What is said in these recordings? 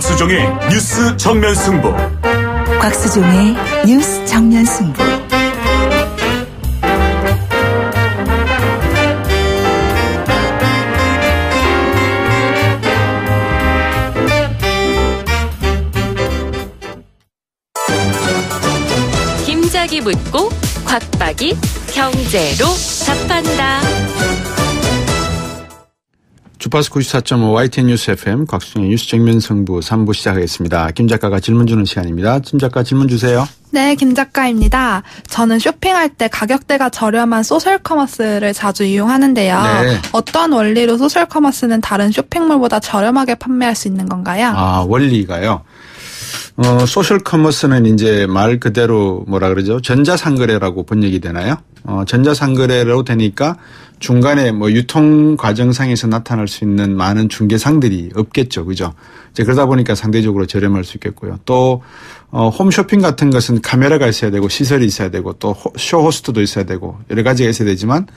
곽수종의 뉴스 정면 승부. 곽수종의 뉴스 정면 승부. 김작이 묻고 곽박이 경제로 답한다. 주파수 94.5 YTN 뉴스 FM 곽수종의 뉴스 정면 승부 3부 시작하겠습니다. 김 작가가 질문 주는 시간입니다. 김 작가 질문 주세요. 네, 김 작가입니다. 저는 쇼핑할 때 가격대가 저렴한 소셜커머스를 자주 이용하는데요. 네. 어떤 원리로 소셜커머스는 다른 쇼핑몰보다 저렴하게 판매할 수 있는 건가요? 아, 원리가요. 소셜커머스는 이제 말 그대로 뭐라 그러죠? 전자상거래라고 번역이 되나요? 전자상거래로 되니까 중간에 뭐 유통 과정상에서 나타날 수 있는 많은 중개상들이 없겠죠. 그죠? 이제 그러다 보니까 상대적으로 저렴할 수 있겠고요. 또, 홈쇼핑 같은 것은 카메라가 있어야 되고 시설이 있어야 되고 또 쇼호스트도 있어야 되고 여러 가지가 있어야 되지만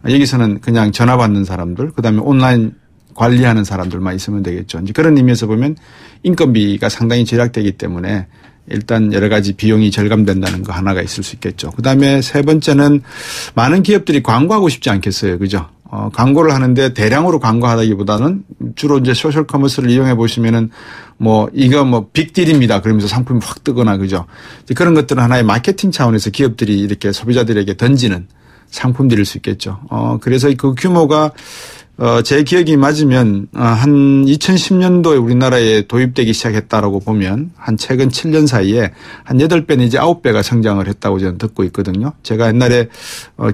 여기서는 그냥 전화 받는 사람들, 그 다음에 온라인 관리하는 사람들만 있으면 되겠죠. 이제 그런 의미에서 보면 인건비가 상당히 절약되기 때문에 일단 여러 가지 비용이 절감된다는 거 하나가 있을 수 있겠죠. 그다음에 세 번째는 많은 기업들이 광고하고 싶지 않겠어요. 그죠? 광고를 하는데 대량으로 광고하다기보다는 주로 이제 소셜커머스를 이용해 보시면은 이거 빅딜입니다. 그러면서 상품이 확 뜨거나 그죠? 이제 그런 것들은 하나의 마케팅 차원에서 기업들이 이렇게 소비자들에게 던지는 상품들일 수 있겠죠. 그래서 그 규모가 제 기억이 맞으면 한 2010년도에 우리나라에 도입되기 시작했다라고 보면 한 최근 7년 사이에 한 8배 내지 9배가 성장을 했다고 저는 듣고 있거든요. 제가 옛날에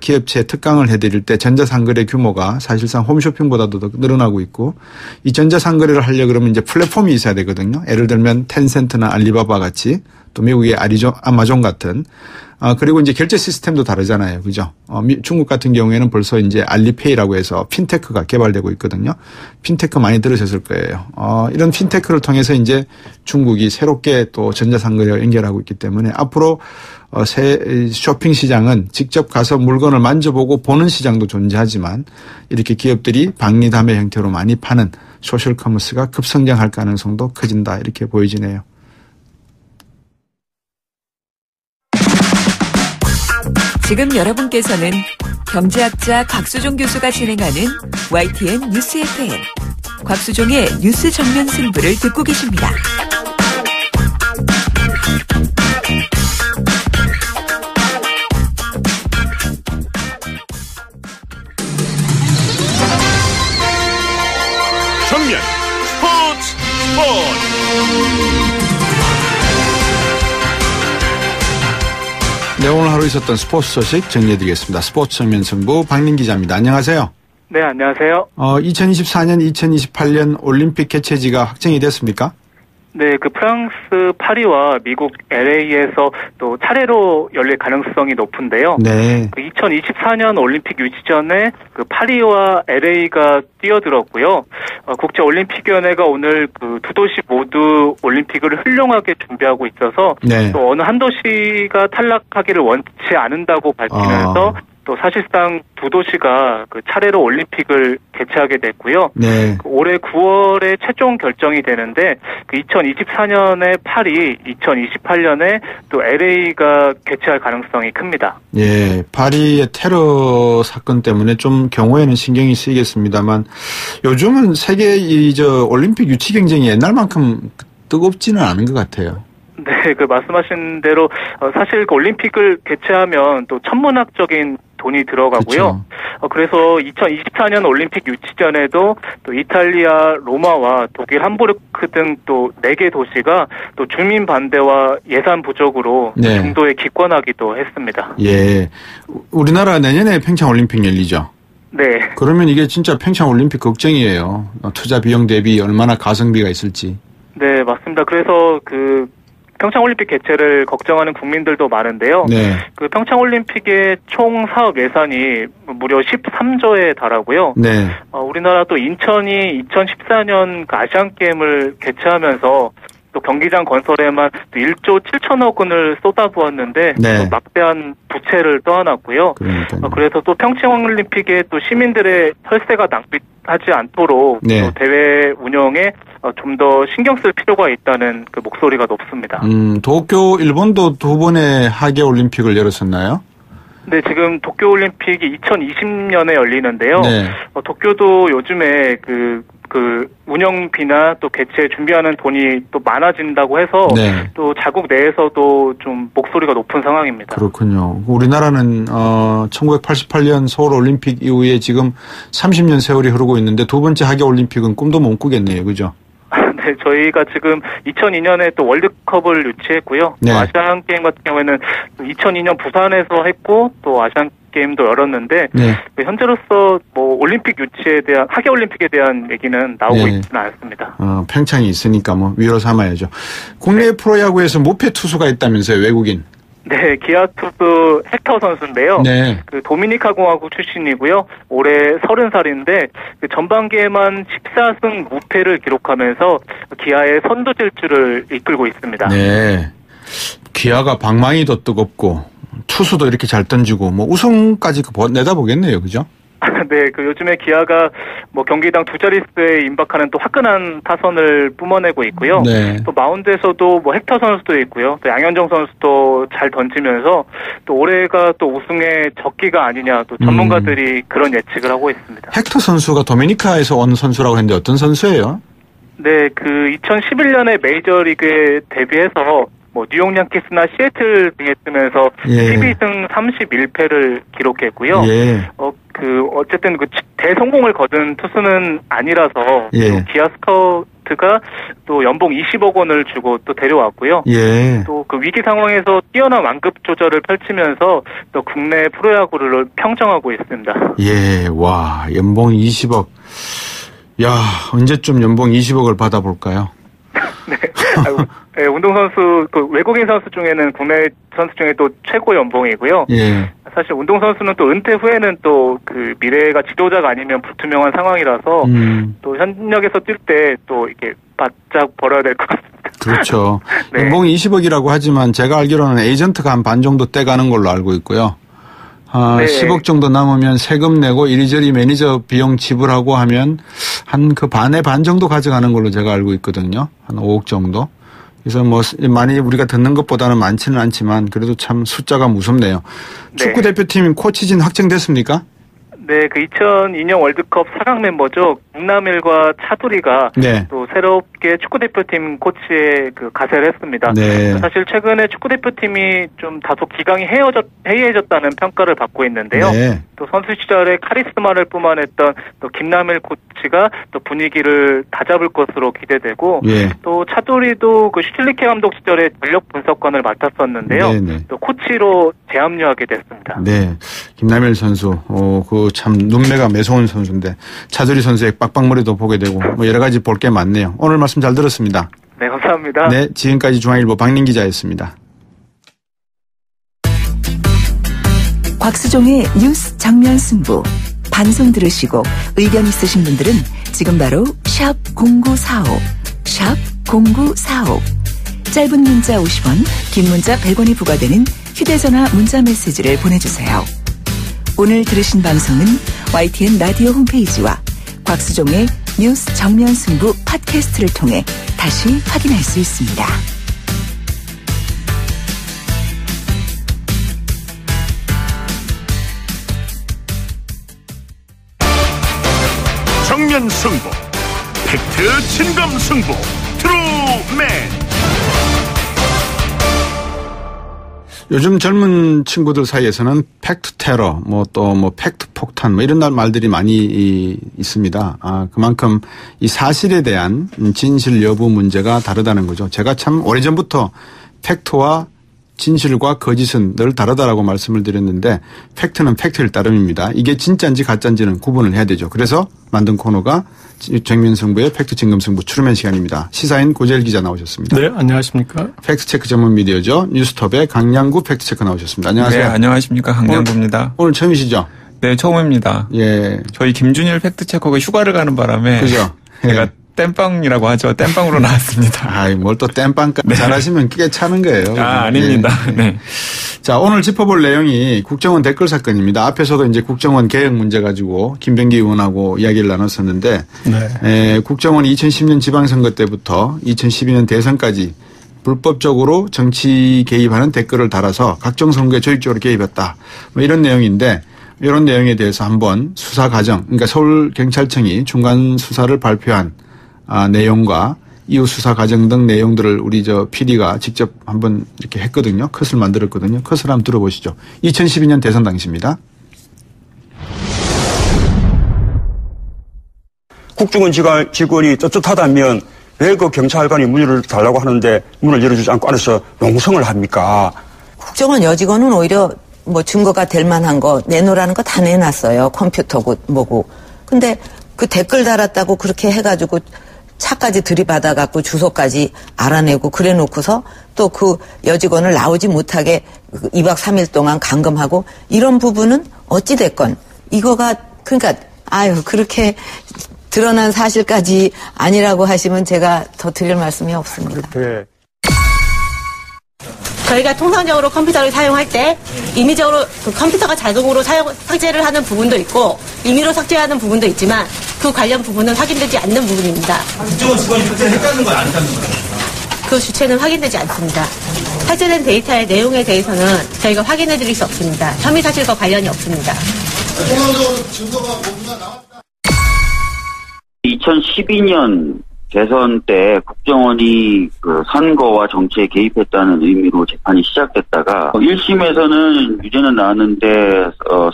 기업체 특강을 해드릴 때 전자상거래 규모가 사실상 홈쇼핑보다도 더 늘어나고 있고 이 전자상거래를 하려고 그러면 이제 플랫폼이 있어야 되거든요. 예를 들면 텐센트나 알리바바 같이 또 미국의 아마존 같은 그리고 이제 결제 시스템도 다르잖아요. 그죠? 중국 같은 경우에는 벌써 이제 알리페이라고 해서 핀테크가 개발되고 있거든요. 핀테크 많이 들으셨을 거예요. 이런 핀테크를 통해서 이제 중국이 새롭게 또 전자상거래와 연결하고 있기 때문에 앞으로 새 쇼핑 시장은 직접 가서 물건을 만져보고 보는 시장도 존재하지만 이렇게 기업들이 박리담의 형태로 많이 파는 소셜커머스가 급성장할 가능성도 커진다 이렇게 보여지네요. 지금 여러분께서는 경제학자 곽수종 교수가 진행하는 YTN 뉴스 FM 곽수종의 뉴스 정면 승부를 듣고 계십니다. 정면 스포츠. 네, 오늘 하루 있었던 스포츠 소식 정리해드리겠습니다. 스포츠 정면 승부 박민 기자입니다. 안녕하세요. 네, 안녕하세요. 2024년, 2028년 올림픽 개최지가 확정이 됐습니까? 네, 프랑스 파리와 미국 LA에서 또 차례로 열릴 가능성이 높은데요. 네. 2024년 올림픽 유치전에 파리와 LA가 뛰어들었고요. 국제올림픽위원회가 오늘 두 도시 모두 올림픽을 훌륭하게 준비하고 있어서 네. 또 어느 한 도시가 탈락하기를 원치 않는다고 밝히면서 또 사실상 두 도시가 차례로 올림픽을 개최하게 됐고요. 네. 올해 9월에 최종 결정이 되는데 2024년에 파리, 2028년에 또 LA가 개최할 가능성이 큽니다. 예, 파리의 테러 사건 때문에 좀 경우에는 신경이 쓰이겠습니다만 요즘은 세계 올림픽 유치 경쟁이 옛날만큼 뜨겁지는 않은 것 같아요. 네, 말씀하신 대로 사실 올림픽을 개최하면 또 천문학적인 돈이 들어가고요. 그래서 2024년 올림픽 유치전에도 또 이탈리아 로마와 독일 함부르크 등 또 4개 도시가 또 주민 반대와 예산 부족으로 네. 중도에 기권하기도 했습니다. 예, 우리나라 내년에 평창 올림픽 열리죠. 네. 그러면 이게 진짜 평창 올림픽 걱정이에요. 투자 비용 대비 얼마나 가성비가 있을지. 네, 맞습니다. 그래서 평창올림픽 개최를 걱정하는 국민들도 많은데요. 네. 평창올림픽의 총 사업 예산이 무려 13조에 달하고요. 네. 우리나라 또 인천이 2014년 아시안게임을 개최하면서 또 경기장 건설에만 또 1조 7천억 원을 쏟아부었는데 네. 또 막대한 부채를 떠안았고요. 그래서 또 평창올림픽에 또 시민들의 혈세가 낭비하지 않도록 네. 또 대회 운영에 좀 더 신경 쓸 필요가 있다는 그 목소리가 높습니다. 도쿄 일본도 두 번의 하계 올림픽을 열었었나요? 네, 지금 도쿄올림픽이 2020년에 열리는데요. 네. 도쿄도 요즘에 그 운영비나 또 개최 준비하는 돈이 또 많아진다고 해서 네. 또 자국 내에서도 좀 목소리가 높은 상황입니다. 그렇군요. 우리나라는 1988년 서울올림픽 이후에 지금 30년 세월이 흐르고 있는데 두 번째 하계올림픽은 꿈도 못 꾸겠네요. 그죠? 네, 저희가 지금 2002년에 또 월드컵을 유치했고요. 네. 또 아시안게임 같은 경우에는 2002년 부산에서 했고 또 아시안게임도 열었는데 네. 현재로서 뭐 올림픽 유치에 대한 하계올림픽에 대한 얘기는 나오고 네. 있지는 않습니다. 평창이 있으니까 뭐 위로 삼아야죠. 국내 네. 프로야구에서 무패 투수가 있다면서요, 외국인? 네, 기아 투수 헥터 선수인데요. 네. 그 도미니카 공화국 출신이고요. 올해 30살인데 그 전반기에만 14승 무패를 기록하면서 기아의 선두 질주를 이끌고 있습니다. 네. 기아가 방망이 더 뜨겁고 투수도 이렇게 잘 던지고 뭐 우승까지 내다보겠네요, 그죠? 네, 그 요즘에 기아가 뭐 경기당 두 자릿수에 임박하는 또 화끈한 타선을 뿜어내고 있고요. 네. 또 마운드에서도 뭐 헥터 선수도 있고요. 또 양현종 선수도 잘 던지면서 또 올해가 또 우승의 적기가 아니냐 또 전문가들이 그런 예측을 하고 있습니다. 헥터 선수가 도미니카에서 온 선수라고 했는데 어떤 선수예요? 네, 그 2011년에 메이저리그에 데뷔해서 뭐 뉴욕 양키스나 시애틀 등에 뜨면서 예. 12승 31패를 기록했고요. 예. 어쨌든 그 대성공을 거둔 투수는 아니라서 예. 또 기아 스카우트가 또 연봉 20억 원을 주고 또 데려왔고요. 예. 또 그 위기 상황에서 뛰어난 완급 조절을 펼치면서 또 국내 프로야구를 평정하고 있습니다. 예. 와, 연봉 20억. 야, 언제쯤 연봉 20억을 받아볼까요? 네. 네, 운동선수, 그 외국인 선수 중에는 국내 선수 중에 또 최고 연봉이고요. 예. 사실 운동선수는 또 은퇴 후에는 또 그 미래가 지도자가 아니면 불투명한 상황이라서 또 현역에서 뛸 때 또 이렇게 바짝 벌어야 될 것 같습니다. 그렇죠. 네. 연봉이 20억이라고 하지만 제가 알기로는 에이전트가 한 반 정도 떼가는 걸로 알고 있고요. 네. 10억 정도 남으면 세금 내고 이리저리 매니저 비용 지불하고 하면 한 그 반의 반 정도 가져가는 걸로 제가 알고 있거든요. 한 5억 정도. 그래서 뭐 많이 우리가 듣는 것보다는 많지는 않지만 그래도 참 숫자가 무섭네요. 네. 축구 대표팀 코치진 확정됐습니까? 네, 그 2002년 월드컵 4강 멤버죠. 김남일과 차두리가 네. 또 새롭게 축구대표팀 코치에 그 가세를 했습니다. 네. 사실 최근에 축구대표팀이 좀 다소 기강이 해이해졌다는 평가를 받고 있는데요. 네. 또 선수 시절에 카리스마를 뿜어냈던 또 김남일 코치가 또 분위기를 다잡을 것으로 기대되고 예. 또 차두리도 그 슈틸리케 감독 시절에 전력 분석관을 맡았었는데요. 네네. 또 코치로 재합류하게 됐습니다. 네. 김남일 선수, 그 참 눈매가 매서운 선수인데 차두리 선수의 빡빡머리도 보게 되고 뭐 여러 가지 볼 게 많네요. 오늘 말씀 잘 들었습니다. 네, 감사합니다. 네, 지금까지 중앙일보 박민 기자였습니다. 곽수종의 뉴스 정면 승부. 방송 들으시고 의견 있으신 분들은 지금 바로 샵 0945, 샵 0945. 짧은 문자 50원, 긴 문자 100원이 부과되는 휴대전화 문자 메시지를 보내주세요. 오늘 들으신 방송은 YTN 라디오 홈페이지와 곽수종의 뉴스 정면 승부 팟캐스트를 통해 다시 확인할 수 있습니다. 정면 승부, 팩트 진검 승부, 트루맨. 요즘 젊은 친구들 사이에서는 팩트 테러, 팩트 폭탄, 이런 말들이 많이 있습니다. 그만큼 이 사실에 대한 진실 여부 문제가 다르다는 거죠. 제가 참 오래전부터 팩트와 진실과 거짓은 늘 다르다라고 말씀을 드렸는데 팩트는 팩트일 따름입니다. 이게 진짜인지 가짜인지는 구분을 해야 되죠. 그래서 만든 코너가 정면승부의 팩트 진검승부 추르맨 시간입니다. 시사인 고재일 기자 나오셨습니다. 네, 안녕하십니까. 팩트체크 전문 미디어죠. 뉴스톱의 강양구 팩트체크 나오셨습니다. 안녕하세요. 네, 안녕하십니까. 강양구입니다. 오늘 처음이시죠? 네, 처음입니다. 예. 저희 김준일 팩트체커가 휴가를 가는 바람에 그죠? 제가 땜빵이라고 하죠. 땜빵으로 나왔습니다. 아이, 뭘 또 땜빵까지. 네. 잘하시면 끼게 차는 거예요. 아닙니다. 네. 자, 오늘 짚어볼 내용이 국정원 댓글 사건입니다. 앞에서도 이제 국정원 개혁 문제 가지고 김병기 의원하고 이야기를 나눴었는데, 네. 국정원이 2010년 지방선거 때부터 2012년 대선까지 불법적으로 정치 개입하는 댓글을 달아서 각종 선거에 조직적으로 개입했다. 뭐 이런 내용인데, 이런 내용에 대해서 한번 수사 과정, 그러니까 서울경찰청이 중간 수사를 발표한 내용과 이후 수사 과정 등 내용들을 우리 PD가 직접 한번 이렇게 했거든요. 컷을 만들었거든요. 컷을 한번 들어보시죠. 2012년 대선 당시입니다. 국정원 직원이 떳떳하다면 왜 그 경찰관이 문을 달라고 하는데 문을 열어주지 않고 안에서 농성을 합니까? 국정원 여직원은 오히려 뭐 증거가 될 만한 거 내놓으라는 거 다 내놨어요. 컴퓨터고 뭐고. 근데 그 댓글 달았다고 그렇게 해가지고 차까지 들이받아갖고 주소까지 알아내고 그래 놓고서 또 그 여직원을 나오지 못하게 2박 3일 동안 감금하고 이런 부분은 어찌됐건 이거가 그러니까 그렇게 드러난 사실까지 아니라고 하시면 제가 더 드릴 말씀이 없습니다. 네. 저희가 통상적으로 컴퓨터를 사용할 때 임의적으로 그 컴퓨터가 자동으로 삭제를 하는 부분도 있고 임의로 삭제하는 부분도 있지만 그 관련 부분은 확인되지 않는 부분입니다. 국정원 직원이 삭제를 했다는 건 안 했다는 거예요? 그 주체는 확인되지 않습니다. 삭제된 데이터의 내용에 대해서는 저희가 확인해드릴 수 없습니다. 혐의 사실과 관련이 없습니다. 통상적으로 증거가 모두가 나왔다. 2012년 대선 때 국정원이 그 선거와 정치에 개입했다는 의미로 재판이 시작됐다가 1심에서는 유죄는 나왔는데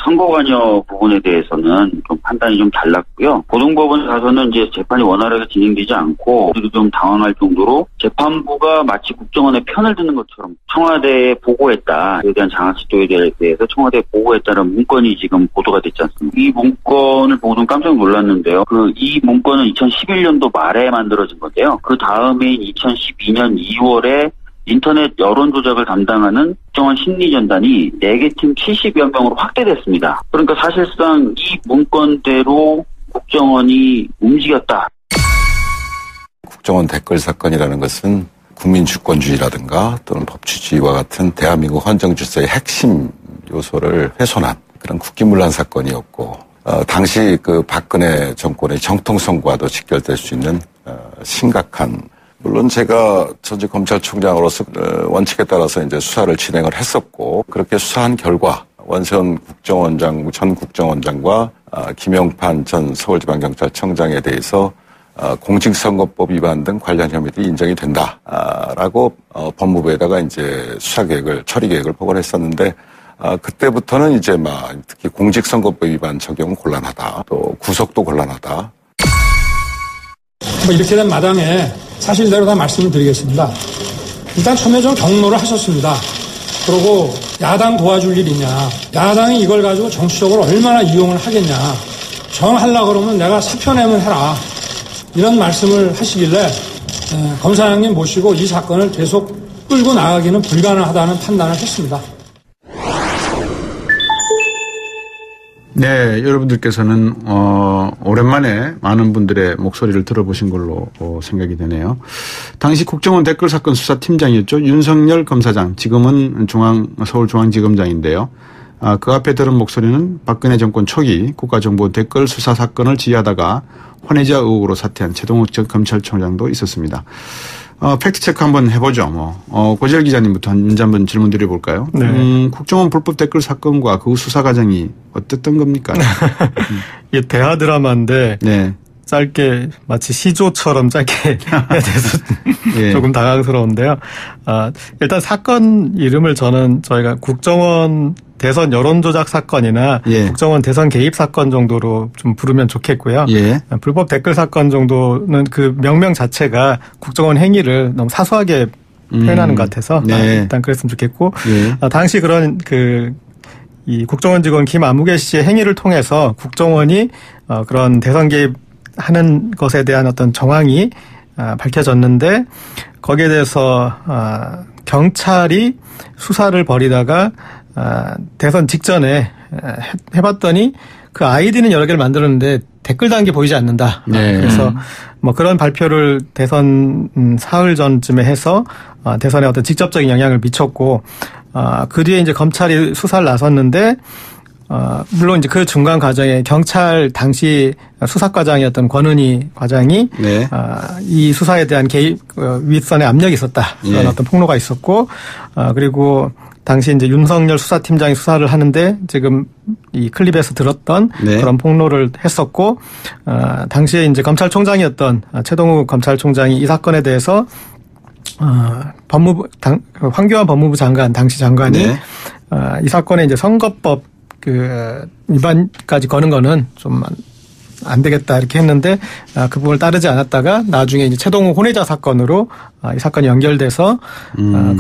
선거관여 부분에 대해서는 좀 판단이 좀 달랐고요. 고등법원 가서는 이제 재판이 원활하게 진행되지 않고 우리도 좀 당황할 정도로 재판부가 마치 국정원의 편을 드는 것처럼 청와대에 보고했다. 그에 대한 장학식도에 대해서 청와대에 보고했다는 문건이 지금 보도가 됐지 않습니까? 이 문건을 보고 좀 깜짝 놀랐는데요. 이 문건은 2011년도 말에 만들어진 건데요. 그 다음에인 2012년 2월에 인터넷 여론 조작을 담당하는 국정원 심리전단이 4개 팀 70여 명으로 확대됐습니다. 그러니까 사실상 이 문건대로 국정원이 움직였다. 국정원 댓글 사건이라는 것은 국민 주권주의라든가 또는 법치주의와 같은 대한민국 헌정 질서의 핵심 요소를 훼손한 그런 국기문란 사건이었고, 당시 그 박근혜 정권의 정통성과도 직결될 수 있는 심각한, 물론 제가 전직 검찰총장으로서 원칙에 따라서 이제 수사를 진행을 했었고, 그렇게 수사한 결과 원세훈 전 국정원장과 김영판 전 서울지방경찰청장에 대해서 공직선거법 위반 등 관련 혐의들이 인정이 된다라고 법무부에다가 이제 처리 계획을 보고를 했었는데, 그때부터는 이제 특히 공직선거법 위반 적용은 곤란하다, 또 구속도 곤란하다. 이렇게 된 마당에 사실대로 다 말씀을 드리겠습니다. 일단 처음에 좀 경로를 하셨습니다. 그리고 야당 도와줄 일 있냐, 야당이 이걸 가지고 정치적으로 얼마나 이용을 하겠냐, 정하려고 그러면 내가 사표 내면 해라, 이런 말씀을 하시길래 검사장님 모시고 이 사건을 계속 끌고 나가기는 불가능하다는 판단을 했습니다. 네, 여러분들께서는 오랜만에 많은 분들의 목소리를 들어보신 걸로 생각이 되네요. 당시 국정원 댓글 사건 수사팀장이었죠. 윤석열 검사장, 지금은 서울중앙지검장인데요. 그 앞에 들은 목소리는 박근혜 정권 초기 국가정보 댓글 수사 사건을 지휘하다가 환혜자 의혹으로 사퇴한 최동욱 전 검찰총장도 있었습니다. 팩트체크 한번 해보죠. 고재열 기자님부터 한번 질문 드려볼까요? 네. 국정원 불법 댓글 사건과 그 수사 과정이 어땠던 겁니까? 이게 대하 드라마인데 네. 짧게 마치 시조처럼 짧게 해야 돼서 예. 조금 당황스러운데요. 일단 사건 이름을 저희가 국정원 대선 여론조작 사건이나 예. 국정원 대선 개입 사건 정도로 좀 부르면 좋겠고요. 예. 불법 댓글 사건 정도는 그 명명 자체가 국정원 행위를 너무 사소하게 표현하는 것 같아서 네. 일단 그랬으면 좋겠고, 예. 당시 그런 이 국정원 직원 김아무개 씨의 행위를 통해서 국정원이 그런 대선 개입하는 것에 대한 어떤 정황이 밝혀졌는데, 거기에 대해서 경찰이 수사를 벌이다가 대선 직전에 해봤더니 그 아이디는 여러 개를 만들었는데 댓글 단 게 보이지 않는다. 네. 그래서 뭐 그런 발표를 대선 사흘 전쯤에 해서 대선에 어떤 직접적인 영향을 미쳤고 그 뒤에 이제 검찰이 수사를 나섰는데 물론 이제 그 중간 과정에 경찰 당시 수사과장이었던 권은희 과장이 네. 이 수사에 대한 개입 윗선에 압력이 있었다. 그런 어떤 폭로가 있었고 그리고 당시 이제 윤석열 수사팀장이 수사를 하는데 지금 이 클립에서 들었던 네. 그런 폭로를 했었고 당시에 이제 검찰총장이었던 최동욱 검찰총장이 이 사건에 대해서 황교안 법무부 장관 당시 장관이 네. 이 사건에 이제 선거법 그 위반까지 거는 거는 좀 안 되겠다 이렇게 했는데 그 부분을 따르지 않았다가 나중에 이제 최동욱 혼외자 사건으로 이 사건이 연결돼서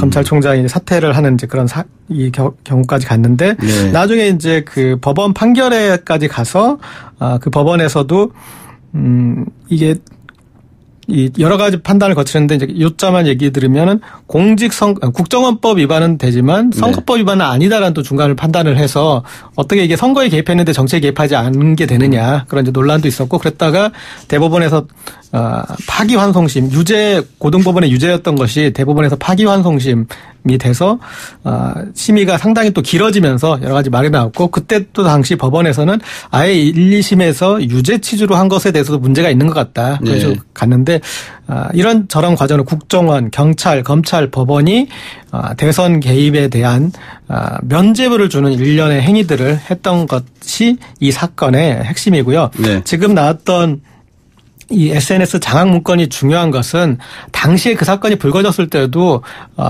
검찰총장이 사퇴를 하는 이제 그런 이 경우까지 갔는데 네. 나중에 이제 그 법원 판결에까지 가서 그 법원에서도 이게 이 여러 가지 판단을 거치는데 이제 요점만 얘기 들으면은 국정원법 위반은 되지만 선거법 위반은 아니다라는 또 중간을 판단을 해서 어떻게 이게 선거에 개입했는데 정치에 개입하지 않은 게 되느냐 그런 이제 논란도 있었고 그랬다가 대법원에서 파기환송심 고등법원의 유죄였던 것이 대법원에서 파기환송심이 돼서 심의가 상당히 또 길어지면서 여러 가지 말이 나왔고 그때 또 당시 법원에서는 아예 1, 2심에서 유죄 취지로 한 것에 대해서도 문제가 있는 것 같다. 그래서 갔는데 이런 저런 과정을 국정원, 경찰, 검찰, 법원이 대선 개입에 대한 면죄부를 주는 일련의 행위들을 했던 것이 이 사건의 핵심이고요. 네. 지금 나왔던 이 SNS 장악 문건이 중요한 것은 당시에 그 사건이 불거졌을 때도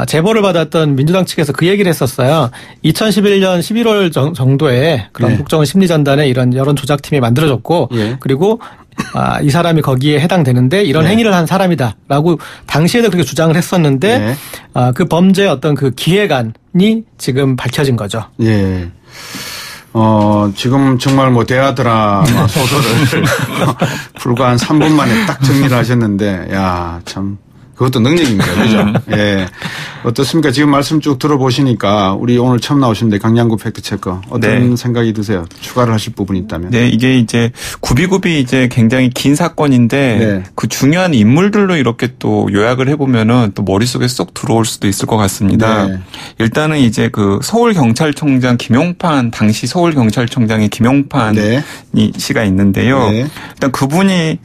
제보를 받았던 민주당 측에서 그 얘기를 했었어요. 2011년 11월 정도에 그런 네. 국정원 심리전단에 이런 여론 조작팀이 만들어졌고 그리고 이 사람이 거기에 해당되는데 이런 행위를 한 사람이다라고 당시에도 그렇게 주장을 했었는데 그 범죄의 어떤 그 기획안이 지금 밝혀진 거죠. 예. 지금 정말 뭐 대하 드라마 소설을 불과 한 3분 만에 딱 정리를 하셨는데, 야, 참, 그것도 능력입니다. 그죠? 예. 어떻습니까? 지금 말씀 쭉 들어보시니까 우리 오늘 처음 나오시는데 강양구 팩트체커 어떤 생각이 드세요? 추가를 하실 부분이 있다면. 네, 이게 이제 굽이굽이 이제 굉장히 긴 사건인데 그 중요한 인물들로 이렇게 또 요약을 해보면은 또 머릿속에 쏙 들어올 수도 있을 것 같습니다. 네. 일단은 이제 그 서울경찰청장 김용판, 당시 서울경찰청장의 김용판 씨가 있는데요. 일단 그분이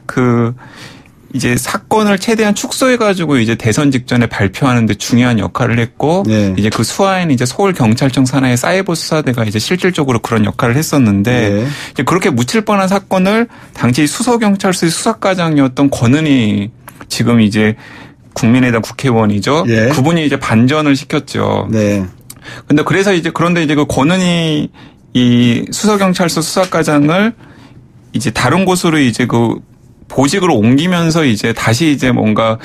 이제 사건을 최대한 축소해가지고 이제 대선 직전에 발표하는데 중요한 역할을 했고, 이제 그 수하에는 이제 서울경찰청 산하의 사이버 수사대가 이제 실질적으로 그런 역할을 했었는데, 이제 그렇게 묻힐 뻔한 사건을 당시 수서경찰서의 수사과장이었던 권은희 지금 이제 국민의당 국회의원이죠. 그분이 이제 반전을 시켰죠. 근데 그런데 이제 그 권은희 이 수서경찰서 수사과장을 이제 다른 곳으로 이제 보직으로 옮기면서 이제 다시 이제 뭔가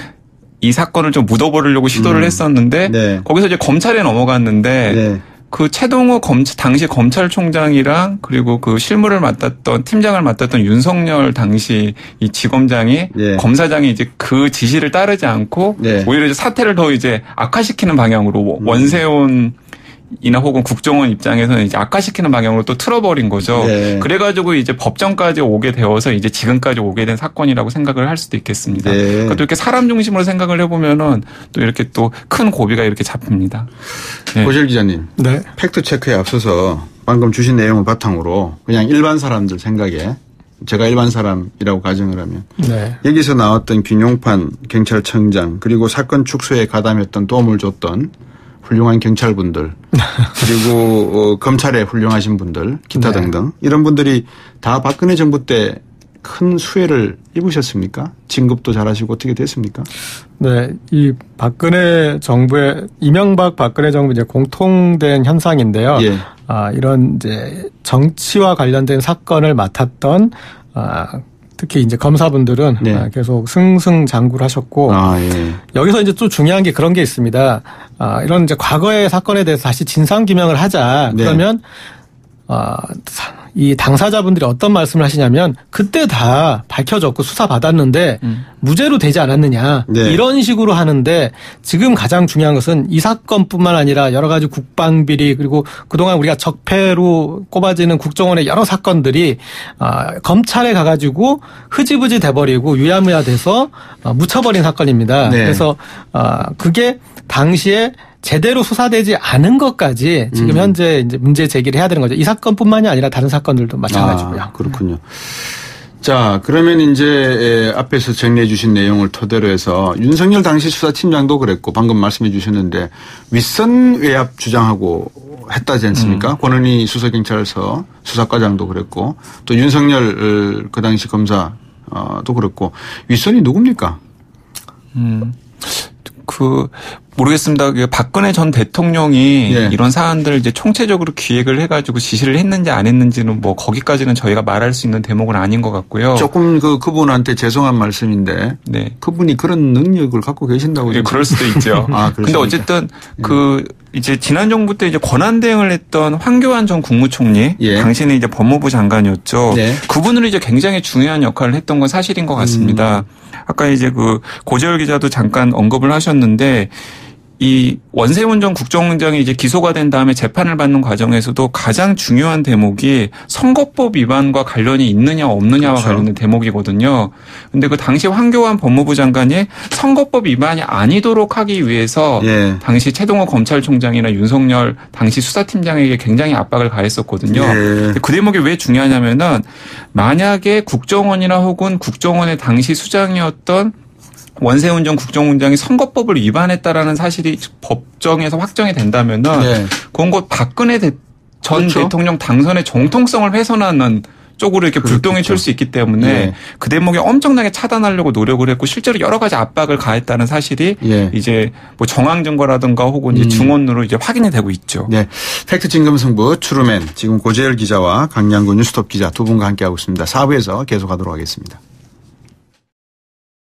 이 사건을 좀 묻어버리려고 시도를 했었는데 거기서 이제 검찰에 넘어갔는데 그 최동욱 당시 검찰총장이랑 그리고 그 실무를 맡았던 팀장을 맡았던 윤석열 당시 이 지검장이 검사장이 이제 그 지시를 따르지 않고 오히려 이제 사태를 더 이제 악화시키는 방향으로 원세훈 이나 혹은 국정원 입장에서는 이제 악화시키는 방향으로 또 틀어버린 거죠. 그래가지고 이제 법정까지 오게 되어서 이제 지금까지 오게 된 사건이라고 생각을 할 수도 있겠습니다. 그러니까 또 이렇게 사람 중심으로 생각을 해보면은 또 이렇게 또 큰 고비가 이렇게 잡힙니다. 고실 기자님. 팩트 체크에 앞서서 방금 주신 내용을 바탕으로 그냥 일반 사람들 생각에 제가 일반 사람이라고 가정을 하면 여기서 나왔던 김용판 경찰청장 그리고 사건 축소에 가담했던 도움을 줬던 훌륭한 경찰분들 그리고 검찰에 훌륭하신 분들 기타 등등 이런 분들이 다 박근혜 정부 때 큰 수혜를 입으셨습니까? 진급도 잘하시고 어떻게 됐습니까? 네, 이 박근혜 정부의 이명박 박근혜 정부 이제 공통된 현상인데요. 이런 이제 정치와 관련된 사건을 맡았던 특히 이제 검사분들은 계속 승승장구를 하셨고 여기서 이제 또 중요한 게 그런 게 있습니다. 이런 이제 과거의 사건에 대해서 다시 진상 규명을 하자. 그러면 이 당사자분들이 어떤 말씀을 하시냐면 그때 다 밝혀졌고 수사받았는데 무죄로 되지 않았느냐 네. 이런 식으로 하는데 지금 가장 중요한 것은 이 사건뿐만 아니라 여러 가지 국방비리 그리고 그동안 우리가 적폐로 꼽아지는 국정원의 여러 사건들이 검찰에 가가지고 흐지부지 돼버리고 유야무야 돼서 묻혀버린 사건입니다. 네. 그래서 그게 당시에 제대로 수사되지 않은 것까지 지금 현재 이제 문제 제기를 해야 되는 거죠. 이 사건뿐만이 아니라 다른 사건들도 마찬가지고요. 그렇군요. 자, 그러면 이제 앞에서 정리해 주신 내용을 토대로 해서 윤석열 당시 수사팀장도 그랬고 방금 말씀해 주셨는데 윗선 외압 주장하고 했다지 않습니까? 권은희 수서경찰서 수사과장도 그랬고 또 윤석열 그 당시 검사도 그랬고 윗선이 누굽니까? 모르겠습니다. 박근혜 전 대통령이 이런 사안들을 이제 총체적으로 기획을 해가지고 지시를 했는지 안 했는지는 뭐 거기까지는 저희가 말할 수 있는 대목은 아닌 것 같고요. 조금 그분한테 죄송한 말씀인데 그분이 그런 능력을 갖고 계신다고. 네, 그럴 수도 있죠. 근데 어쨌든 이제 지난 정부 때 이제 권한 대행을 했던 황교안 전 국무총리, 당시는 이제 법무부 장관이었죠. 그분으로 이제 굉장히 중요한 역할을 했던 건 사실인 것 같습니다. 아까 이제 고재열 기자도 잠깐 언급을 하셨는데 이 원세훈 전 국정원장이 이제 기소가 된 다음에 재판을 받는 과정에서도 가장 중요한 대목이 선거법 위반과 관련이 있느냐 없느냐와 관련된 대목이거든요. 근데 그 당시 황교안 법무부 장관이 선거법 위반이 아니도록 하기 위해서 당시 최동호 검찰총장이나 윤석열 당시 수사팀장에게 굉장히 압박을 가했었거든요. 그 대목이 왜 중요하냐면은 만약에 국정원이나 혹은 국정원의 당시 수장이었던 원세훈 전 국정원장이 선거법을 위반했다라는 사실이 법정에서 확정이 된다면은 그건 곧 박근혜 전 대통령 당선의 정통성을 훼손하는 쪽으로 이렇게 불똥이 튈 수 있기 때문에 그 대목에 엄청나게 차단하려고 노력을 했고 실제로 여러 가지 압박을 가했다는 사실이 이제 뭐 정황 증거라든가 혹은 이제 증언으로 이제 확인이 되고 있죠. 네. 팩트 진검승부 트루맨 지금 고재열 기자와 강양구 뉴스톱 기자 두 분과 함께하고 있습니다. 4부에서 계속하도록 하겠습니다.